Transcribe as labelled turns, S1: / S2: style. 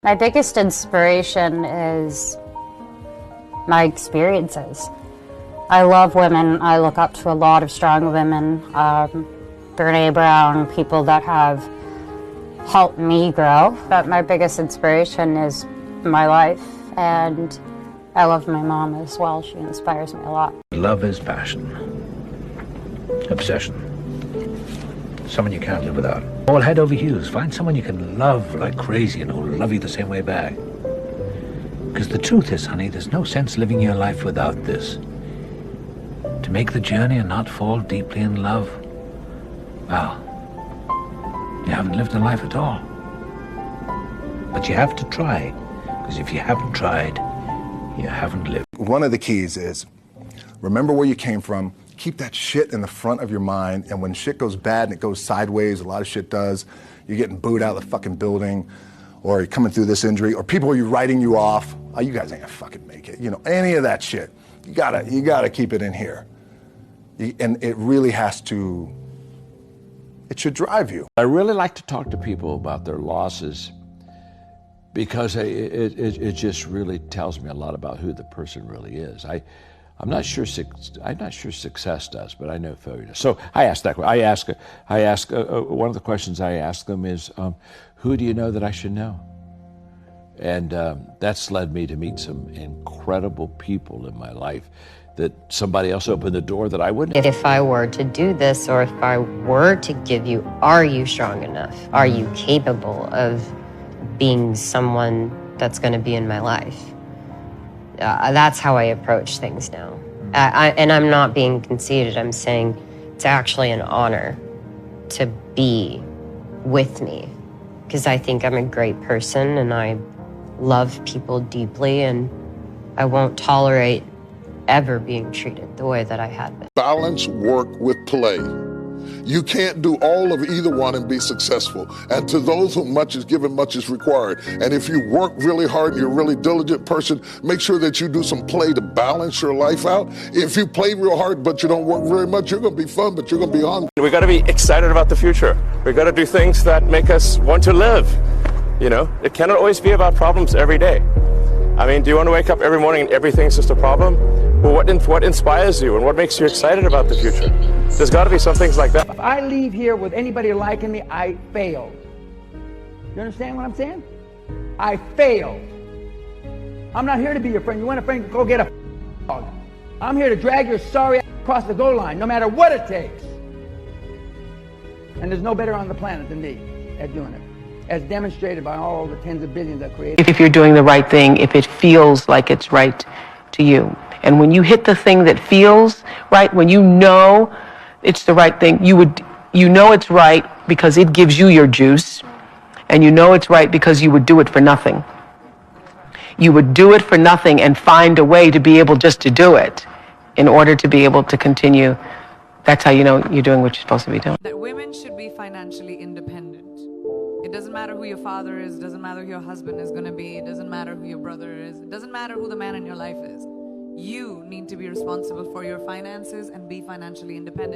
S1: My biggest inspiration is my experiences. I love women. I look up to a lot of strong women. Brene Brown, people that have helped me grow. But my biggest inspiration is my life, and I love my mom as well. She inspires me a lot.
S2: Love is passion, obsession, someone you can't live without. All head over heels. Find someone you can love like crazy and who'll love you the same way back. Because the truth is, honey, there's no sense living your life without this. To make the journey and not fall deeply in love, well, you haven't lived a life at all. But you have to try, because if you haven't tried, you haven't lived.
S3: One of the keys is remember where you came from. Keep that shit in the front of your mind, and when shit goes bad and it goes sideways, a lot of shit does, you're getting booed out of the fucking building, or you're coming through this injury, or people are writing you off. Oh, you guys ain't gonna fucking make it. You know, any of that shit. You gotta keep it in here. And it really has to, it should drive you.
S4: I really like to talk to people about their losses because it just really tells me a lot about who the person really is. I'm not sure success does, but I know failure does. So I ask that. I ask one of the questions I ask them is, who do you know that I should know? And that's led me to meet some incredible people in my life that somebody else opened the door that I wouldn't.
S5: If I were to do this, or if I were to give you, are you strong enough? Are you capable of being someone that's going to be in my life? That's how I approach things now. And I'm not being conceited. I'm saying it's actually an honor to be with me, because I think I'm a great person and I love people deeply, and I won't tolerate ever being treated the way that I had been.
S6: Balance work with play. You can't do all of either one and be successful. And to those whom much is given, much is required. And if you work really hard and you're a really diligent person, make sure that you do some play to balance your life out. If you play real hard but you don't work very much, you're going to be fun, but you're going to be hungry.
S7: We got to be excited about the future. We got to do things that make us want to live. You know, it cannot always be about problems every day. I mean, do you want to wake up every morning and everything's just a problem? Well, what inspires you and what makes you excited about the future? There's got to be some things like that.
S8: If I leave here with anybody liking me, I failed. You understand what I'm saying? I failed. I'm not here to be your friend. You want a friend, go get a dog. I'm here to drag your sorry ass across the goal line, no matter what it takes. And there's no better on the planet than me at doing it, as demonstrated by all the tens of billions I created.
S9: If you're doing the right thing, if it feels like it's right to you. And when you hit the thing that feels right, when you know it's the right thing, you know it's right because it gives you your juice, and you know it's right because you would do it for nothing. You would do it for nothing and find a way to be able just to do it in order to be able to continue. That's how you know you're doing what you're supposed to be doing.
S10: That women should be financially independent. It doesn't matter who your father is, it doesn't matter who your husband is going to be, it doesn't matter who your brother is, it doesn't matter who the man in your life is. You need to be responsible for your finances and be financially independent.